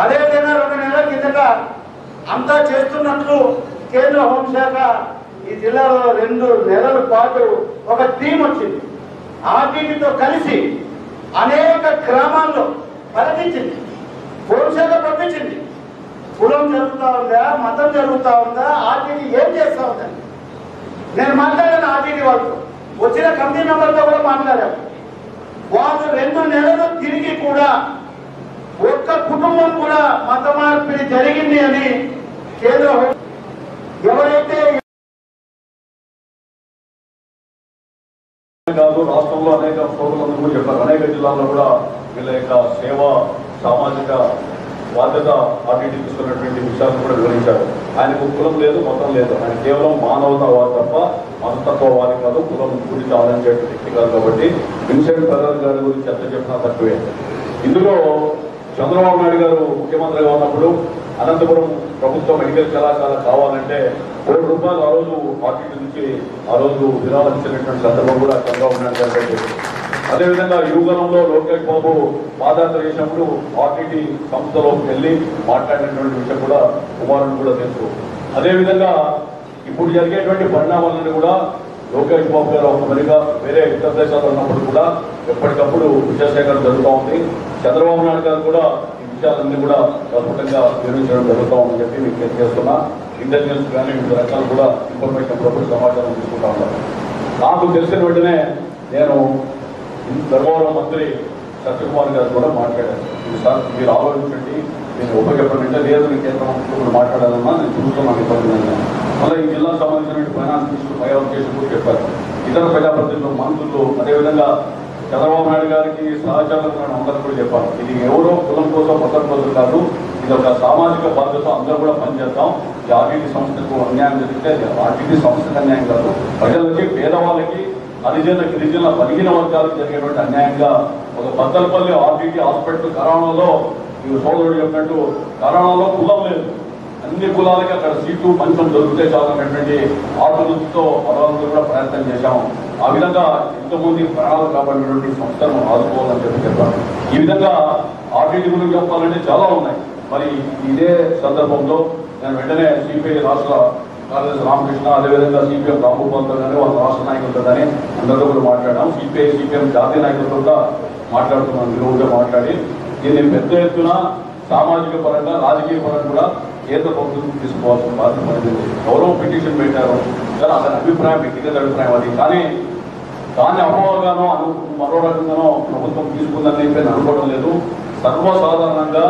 అదేవిధంగా 2 నెలల కిందట అంతా చేస్తున్నట్లు కేంద్ర హోంశాఖ ఈ జిల్లాలో 2 నెలల పాటు ఒక టీం వచ్చింది. ఆర్టీటీతో కలిసి అనేక గ్రామాల్లో పర్యటించింది, హోంశాఖ పంపించింది. కులం జరుగుతూ ఉందా, మతం జరుగుతూ ఉందా, ఆర్టీటీ ఏం చేస్తూ ఉందని నేను మాట్లాడాను. ఆర్టీటీ వాళ్ళతో వచ్చిన కమిటీ మెంబర్తో కూడా మాట్లాడాను. వాళ్ళు 2 నెలలు తిరిగి కూడా ఒక్క కుటుంబం కూడా మత మార్పిడి జరిగింది అని కేంద్ర ఎవరైతే కాదు రాష్ట్రంలో అనేక ప్రోగ్రాంలు చెప్పారు. అనేక జిల్లాల్లో కూడా వీళ్ళ యొక్క సేవ సామాజిక బాధ్యత ఆర్టీటీ తీసుకున్నటువంటి విషయాలను కూడా వివరించారు. ఆయనకు కులం లేదు, మతం లేదు, ఆయన కేవలం మానవతావాది తప్ప మతతత్వవాది కాదు, కులం గురించి ఆలోచించేటువంటి వ్యక్తి కాదు. కాబట్టి విన్సెంట్ ఫెర్రర్ గారి గురించి ఎంత చెప్పినా తక్కువే. ఇందులో చంద్రబాబు నాయుడు గారు ముఖ్యమంత్రిగా ఉన్నప్పుడు అనంతపురం ప్రభుత్వ మెడికల్ కళాశాల కావాలంటే ₹1 ఆ రోజు ఆర్టీటీ నుంచి ఆ రోజు విరాళం ఇచ్చినటువంటి సందర్భం కూడా చంద్రబాబు నాయుడు గారు పెట్టారు. అదేవిధంగా యువగలంలో లోకేష్ బాబు పాదయాత్ర చేసినప్పుడు ఆర్టీటీ సంస్థలోకి వెళ్ళి మాట్లాడినటువంటి విషయం కూడా కుమారుడు కూడా తెలుసు. అదేవిధంగా ఇప్పుడు జరిగేటువంటి పరిణామాలను కూడా లోకేష్ బాబు గారు అమెరికా వేరే ఇతర దేశాల్లో ఉన్నప్పుడు కూడా ఎప్పటికప్పుడు విషయసేకరణ జరుగుతూ ఉంది. చంద్రబాబు నాయుడు గారు కూడా ఈ విషయాలన్నీ కూడా అద్భుతంగా వివరించడం జరుగుతూ ఉందని చెప్పి మీకు తెలియజేస్తున్నా. ఇంటెలిజెన్స్ కానీ వివిధ రకాలు కూడా ఇన్ఫర్మేషన్ ప్రభుత్వ సమాచారం తీసుకుంటా ఉన్నారు. నాకు తెలిసిన వెంటనే నేను ధర్మవరం మంత్రి సత్యకుమార్ గారు కూడా మాట్లాడారు. సార్ మీరు ఆలోచించండి, నేను ఉపయోగపడంటే లేదు నేను కేంద్ర మంత్రులు మాట్లాడాలన్నా నేను చూస్తున్నాను ఇబ్బంది. మళ్ళీ ఈ జిల్లాకు సంబంధించిన ఫైనాన్స్ మినిస్టర్ పై అవకాశం కూడా చెప్పారు. ఇతర ప్రజాప్రతినిధులు, మంత్రులు, అదేవిధంగా చంద్రబాబు నాయుడు గారికి సహచరులకు అందరూ కూడా చెప్పారు. ఇది ఎవరో కులం కోసం మతం కోసం కాదు, ఇది ఒక సామాజిక బాధ్యత, అందరూ కూడా పనిచేద్దాం. ఈ ఆర్టీటీ సంస్థకు అన్యాయం జరిగితే ఆర్టీటీ సంస్థకు అన్యాయం కాదు, ప్రజలకి, పేదవాళ్ళకి, హరిజన గిరిజన బలిగిన వర్గాలకు జరిగేటువంటి అన్యాయంగా ఒక బద్దలపల్లి ఆర్టీటీ హాస్పిటల్ కరోనాలో ఈ సోదరుడు చెప్పినట్టు కరోనాలో కులం లేదు, అన్ని కులాలకి అక్కడ సీటు మంచం దొరికితే చాలన్నటువంటి ఆతృతతో పదవులు కూడా ప్రయత్నం చేశాము. ఆ విధంగా ఎంతోమంది ప్రాణాలు కాపాడినటువంటి సంస్థలను ఆదుకోవాలని చెప్పారు. ఈ విధంగా ఆర్టీటీ గురించి చెప్పాలంటే చాలా ఉన్నాయి. మరి ఇదే సందర్భంలో నేను వెంటనే సిపిఐ రాష్ట్ర కార్యదర్శి రామకృష్ణ, అదేవిధంగా సిపిఎం రాంగోపాల్తో కానీ వాళ్ళ రాష్ట్ర నాయకులతో కానీ అందరితో కూడా మాట్లాడాం. సిపిఐ సిపిఎం జాతీయ నాయకులతో కూడా మాట్లాడుతున్నాను. నిలువుగా మాట్లాడి దీన్ని పెద్ద ఎత్తున సామాజిక పరంగా, రాజకీయ పరంగా కూడా కేంద్ర ప్రభుత్వం తీసుకోవాల్సిన బాధ్యత పడింది. ఎవరో పిటిషన్ పెట్టారు, కానీ అతని అభిప్రాయం, వ్యక్తిగత అభిప్రాయం అది. కానీ దాన్ని అపోహగానో మరో రకంగానో ప్రభుత్వం తీసుకుందని చెప్పి అనుకోవడం లేదు. సర్వసాధారణంగా